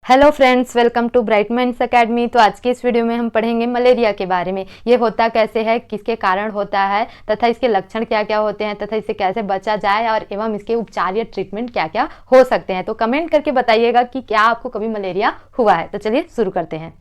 Hello friends, welcome to Bright Minds Academy. तो आज के इस वीडियो में हम पढ़ेंगे मलेरिया के बारे में। ये होता कैसे है, किसके कारण होता है तथा इसके लक्षण क्या क्या होते हैं तथा इससे कैसे बचा जाए और एवं इसके उपचार या ट्रीटमेंट क्या क्या हो सकते हैं। तो कमेंट करके बताइएगा कि क्या आपको कभी मलेरिया हुआ है। तो चलिए शुरू करते हैं।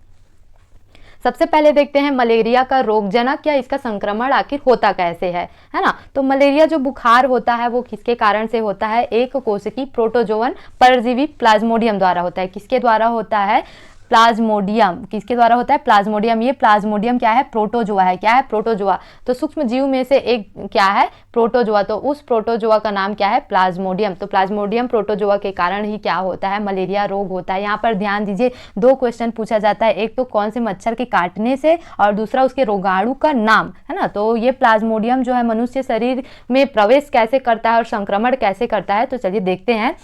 सबसे पहले देखते हैं मलेरिया का रोगजनक या इसका संक्रमण आखिर होता कैसे है ना। तो मलेरिया जो बुखार होता है वो किसके कारण से होता है? एक कोशिकी प्रोटोजोवन परजीवी प्लाज्मोडियम द्वारा होता है। किसके द्वारा होता है? प्लाज्मोडियम। किसके द्वारा होता है? प्लाज्मोडियम। ये प्लाज्मोडियम क्या है? प्रोटोजोआ है। क्या है? प्रोटोजोआ। तो सूक्ष्म जीव में से एक क्या है? प्रोटोजोआ। तो उस प्रोटोजोआ का नाम क्या है? प्लाज्मोडियम। तो प्लाज्मोडियम प्रोटोजोआ के कारण ही क्या होता है? मलेरिया रोग होता है। यहाँ पर ध्यान दीजिए, दो क्वेश्चन पूछा जाता है, एक तो कौन से मच्छर के काटने से और दूसरा उसके रोगाणु का नाम, है ना। तो ये प्लाज्मोडियम जो है मनुष्य शरीर में प्रवेश कैसे करता है और संक्रमण कैसे करता है, तो चलिए देखते हैं।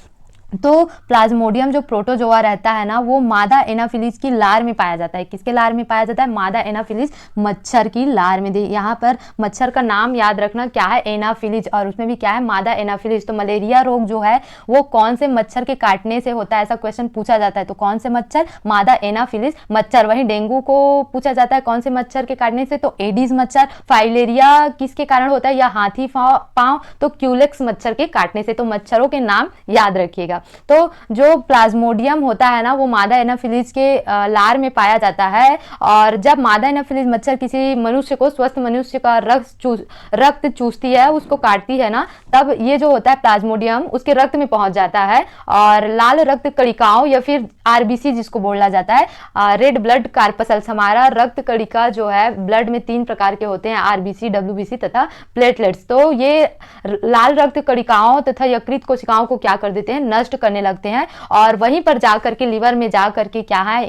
तो प्लाज्मोडियम जो प्रोटोजोआ रहता है ना, वो मादा एनाफिलीज की लार में पाया जाता है। किसके लार में पाया जाता है? मादा एनाफिलीज मच्छर की लार में। यहाँ पर मच्छर का नाम याद रखना, क्या है? एनाफिलीज, और उसमें भी क्या है? मादा एनाफिलीज। तो मलेरिया रोग जो है वो कौन से मच्छर के काटने से होता है, ऐसा क्वेश्चन पूछा जाता है। तो कौन से मच्छर? मादा एनाफिलीज मच्छर। वहीं डेंगू को पूछा जाता है कौन से मच्छर के काटने से, तो एडीज मच्छर। फाइलेरिया किसके कारण होता है? या हाथी पांव, तो क्यूलेक्स मच्छर के काटने से। तो मच्छरों के नाम याद रखिएगा। तो जो प्लाज्मोडियम होता है ना, वो मादा एनाफिलीज के लार में पाया जाता है। और जब मादा एनाफिलीज मच्छर किसी मनुष्य को, स्वस्थ मनुष्य का रक्त चूसती है, उसको काटती है ना, तब ये जो होता है प्लाज्मोडियम उसके रक्त में पहुंच जाता है और लाल रक्त कणिकाओं या फिर आरबीसी जिसको बोला जाता है, रेड ब्लड कार्पसल्स। हमारा रक्त कणिका जो है ब्लड में 3 प्रकार के होते हैं, आरबीसी, डब्ल्यूबीसी तथा प्लेटलेट्स। तो ये लाल रक्त कणिकाओं तथा यकृत कोशिकाओं को क्या कर देते हैं? नष्ट करने लगते हैं। और वहीं पर जाकर के लीवर में जाकर के क्या है,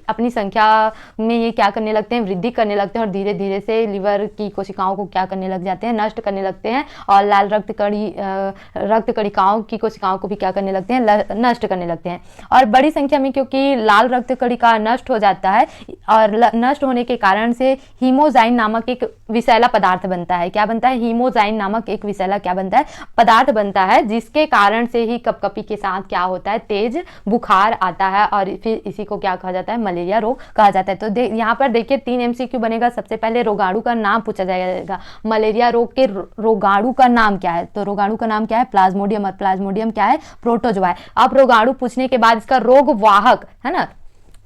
अपनी संख्या में ये क्या करने लगते हैं? वृद्धि करने लगते हैं और धीरे धीरे से लीवर की कोशिकाओं को क्या करने लग जाते हैं? नष्ट करने लगते हैं। और लाल रक्त कणिकाओं की कोशिकाओं को भी क्या करने लगते हैं? नष्ट करने लगते हैं। और बड़ी संख्या में क्योंकि लाल रक्त कणिका नष्ट हो जाता है और नष्ट होने के कारण से हीमोजाइन नामक एक विषैला पदार्थ बनता है। क्या बनता है? हीमोजाइन नामक एक विषैला क्या बनता है? पदार्थ बनता है, जिसके कारण से ही कपकपी के साथ क्या होता है? तेज बुखार आता है और फिर इसी को क्या कहा जाता है? मलेरिया रोग कहा जाता है। तो यहाँ पर देखिए 3 MCQ बनेगा। सबसे पहले रोगाणु का नाम पूछा जाएगा। मलेरिया रोग के रोगाणु का नाम क्या है? तो रोगाणु का नाम क्या है? प्लाज्मोडियम। और प्लाज्मोडियम क्या है? प्रोटोजोआ है। अब रोगाणु पूछने के बाद इसका रोग वाहक, है ना,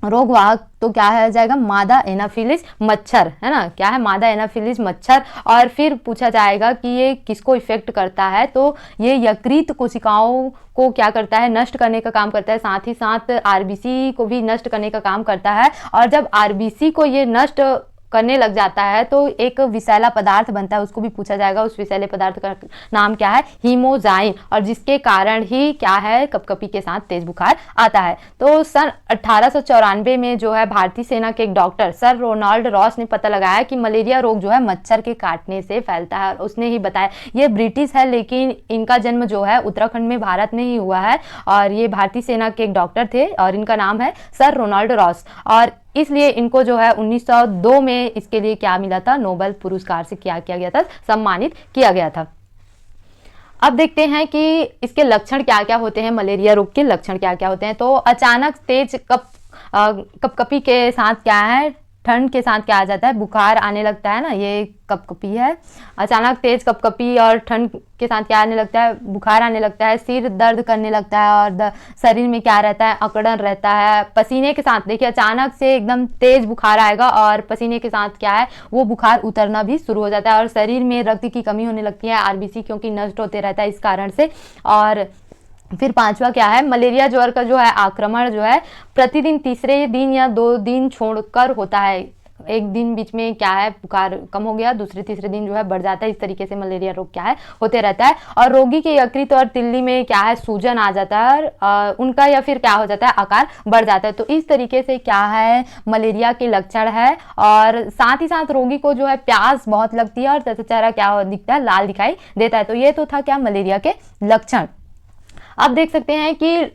रोग वाहक तो क्या है जाएगा? मादा एनाफिलीज मच्छर, है ना। क्या है? मादा एनाफिलीज मच्छर। और फिर पूछा जाएगा कि ये किसको इफेक्ट करता है, तो ये यकृत कोशिकाओं को क्या करता है? नष्ट करने का काम करता है। साथ ही साथ आरबीसी को भी नष्ट करने का काम करता है। और जब आरबीसी को ये नष्ट करने लग जाता है तो एक विषैला पदार्थ बनता है, उसको भी पूछा जाएगा। उस विषैले पदार्थ का नाम क्या है? हीमोजाइन। और जिसके कारण ही क्या है? कपकपी के साथ तेज बुखार आता है। तो सन 1894 में जो है भारतीय सेना के एक डॉक्टर सर रोनाल्ड रॉस ने पता लगाया कि मलेरिया रोग जो है मच्छर के काटने से फैलता है। और उसने ही बताया, ये ब्रिटिश है लेकिन इनका जन्म जो है उत्तराखंड में भारत में ही हुआ है। और ये भारतीय सेना के एक डॉक्टर थे और इनका नाम है सर रोनाल्ड रॉस। और इसलिए इनको जो है 1902 में इसके लिए क्या मिला था? नोबेल पुरस्कार से क्या किया गया था? सम्मानित किया गया था। अब देखते हैं कि इसके लक्षण क्या क्या होते हैं, मलेरिया रोग के लक्षण क्या क्या होते हैं। तो अचानक तेज कपकपी के साथ क्या है? ठंड के साथ क्या आ जाता है? बुखार आने लगता है ना, ये कपकपी है। अचानक तेज कपकपी और ठंड के साथ क्या आने लगता है? बुखार आने लगता है। सिर दर्द करने लगता है और शरीर में क्या रहता है? अकड़न रहता है। पसीने के साथ देखिए अचानक से एकदम तेज बुखार आएगा और पसीने के साथ क्या है? वो बुखार उतरना भी शुरू हो जाता है। और शरीर में रक्त की कमी होने लगती है, आरबीसी क्योंकि नष्ट होते रहता है इस कारण से। और फिर 5वां क्या है? मलेरिया ज्वर का जो है आक्रमण जो है प्रतिदिन तीसरे दिन या 2 दिन छोड़कर होता है। एक दिन बीच में क्या है? बुखार कम हो गया, दूसरे तीसरे दिन जो है बढ़ जाता है। इस तरीके से मलेरिया रोग क्या है? होते रहता है। और रोगी के यकृत और तिल्ली में क्या है? सूजन आ जाता है और उनका या फिर क्या हो जाता है? आकार बढ़ जाता है। तो इस तरीके से क्या है? मलेरिया के लक्षण है। और साथ ही साथ रोगी को जो है प्यास बहुत लगती है और चेहरा क्या दिखता है? लाल दिखाई देता है। तो ये तो था क्या? मलेरिया के लक्षण। आप देख सकते हैं कि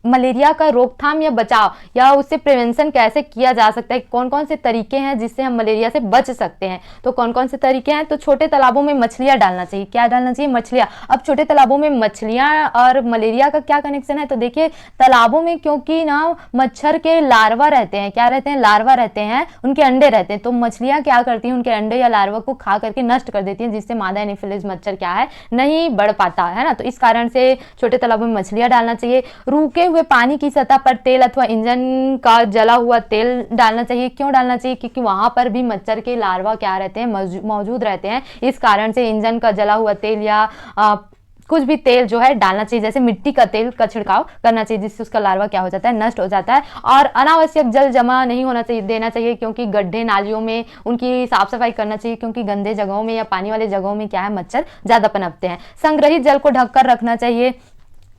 मलेरिया का रोकथाम या बचाव या उससे प्रिवेंशन कैसे किया जा सकता है, कौन कौन से तरीके हैं जिससे हम मलेरिया से बच सकते हैं। तो कौन कौन से तरीके हैं, तो छोटे तालाबों में मछलियां डालना चाहिए। क्या डालना चाहिए? मछलियां। अब छोटे तालाबों में मछलियां और मलेरिया का क्या कनेक्शन है, तो देखिए तालाबों में क्योंकि ना मच्छर के लार्वा रहते हैं, क्या रहते हैं? लार्वा रहते हैं, उनके अंडे रहते हैं। तो मछलियां क्या करती हैं, उनके अंडे या लार्वा को खा करके नष्ट कर देती हैं, जिससे मादा एनोफिलीज मच्छर क्या है, नहीं बढ़ पाता है ना। तो इस कारण से छोटे तालाबों में मछलियां डालना चाहिए। रुके हुए पानी की सतह पर तेल अथवा इंजन का जला हुआ तेल डालना चाहिए। क्यों डालना चाहिए? क्योंकि वहां पर भी मच्छर के लार्वा क्या रहते हैं, मौजूद रहते हैं। इस कारण से इंजन का जला हुआ तेल या कुछ भी तेल जो है डालना चाहिए, जैसे मिट्टी का तेल का छिड़काव करना चाहिए, जिससे उसका लार्वा क्या हो जाता है, नष्ट हो जाता है। और अनावश्यक जल जमा नहीं होना चाहिए, देना चाहिए, क्योंकि गड्ढे नालियों में उनकी साफ सफाई करना चाहिए, क्योंकि गंदे जगहों में या पानी वाले जगहों में क्या है, मच्छर ज्यादा पनपते हैं। संग्रहित जल को ढककर रखना चाहिए।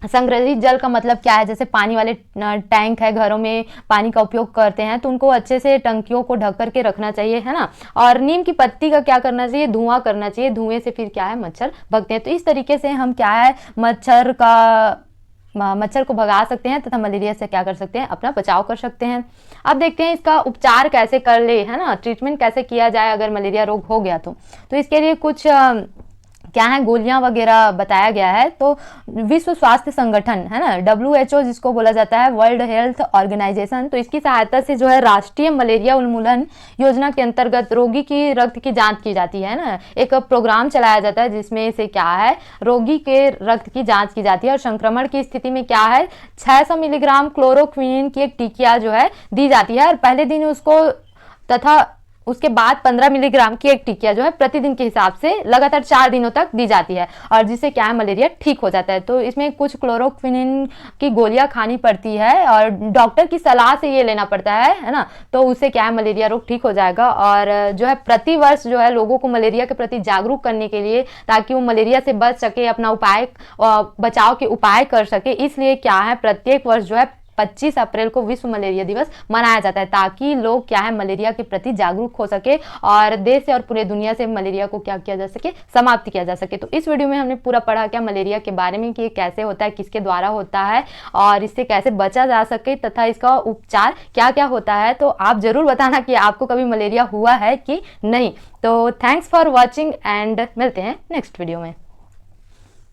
संग्रहित जल का मतलब क्या है, जैसे पानी वाले टैंक है, घरों में पानी का उपयोग करते हैं, तो उनको अच्छे से टंकियों को ढक करके रखना चाहिए, है ना। और नीम की पत्ती का क्या करना चाहिए, धुआं करना चाहिए। धुएं से फिर क्या है, मच्छर भगते हैं। तो इस तरीके से हम क्या है, मच्छर को भगा सकते हैं तथा मलेरिया से क्या कर सकते हैं, अपना बचाव कर सकते हैं। अब देखते हैं इसका उपचार कैसे कर ले, है ना, ट्रीटमेंट कैसे किया जाए अगर मलेरिया रोग हो गया तो इसके लिए कुछ क्या है, गोलियां वगैरह बताया गया है। तो विश्व स्वास्थ्य संगठन, है ना, WHO जिसको बोला जाता है, वर्ल्ड हेल्थ ऑर्गेनाइजेशन, तो इसकी सहायता से जो है राष्ट्रीय मलेरिया उन्मूलन योजना के अंतर्गत रोगी की रक्त की जांच की जाती है ना। एक प्रोग्राम चलाया जाता है जिसमें से क्या है, रोगी के रक्त की जांच की जाती है। और संक्रमण की स्थिति में क्या है, 600 मिलीग्राम क्लोरोक्विनिन की एक टीकिया जो है दी जाती है, और पहले दिन उसको तथा उसके बाद 15 मिलीग्राम की एक टीकिया जो है प्रतिदिन के हिसाब से लगातार 4 दिनों तक दी जाती है, और जिससे क्या है, मलेरिया ठीक हो जाता है। तो इसमें कुछ क्लोरोक्विनिन की गोलियां खानी पड़ती है और डॉक्टर की सलाह से ये लेना पड़ता है ना। तो उससे क्या है, मलेरिया रोग ठीक हो जाएगा। और जो है प्रति वर्ष जो है लोगों को मलेरिया के प्रति जागरूक करने के लिए, ताकि वो मलेरिया से बच सके, अपना बचाव के उपाय कर सके, इसलिए क्या है, प्रत्येक वर्ष जो है 25 अप्रैल को विश्व मलेरिया दिवस मनाया जाता है, ताकि लोग क्या है, मलेरिया के प्रति जागरूक हो सके और देश से और पूरे दुनिया से मलेरिया को क्या किया जा सके, समाप्त किया जा सके। तो इस वीडियो में हमने पूरा पढ़ा क्या मलेरिया के बारे में, कि ये कैसे होता है, किसके द्वारा होता है और इससे कैसे बचा जा सके, तथा इसका उपचार क्या क्या होता है। तो आप जरूर बताना कि आपको कभी मलेरिया हुआ है कि नहीं। तो थैंक्स फॉर वॉचिंग एंड मिलते हैं नेक्स्ट वीडियो में।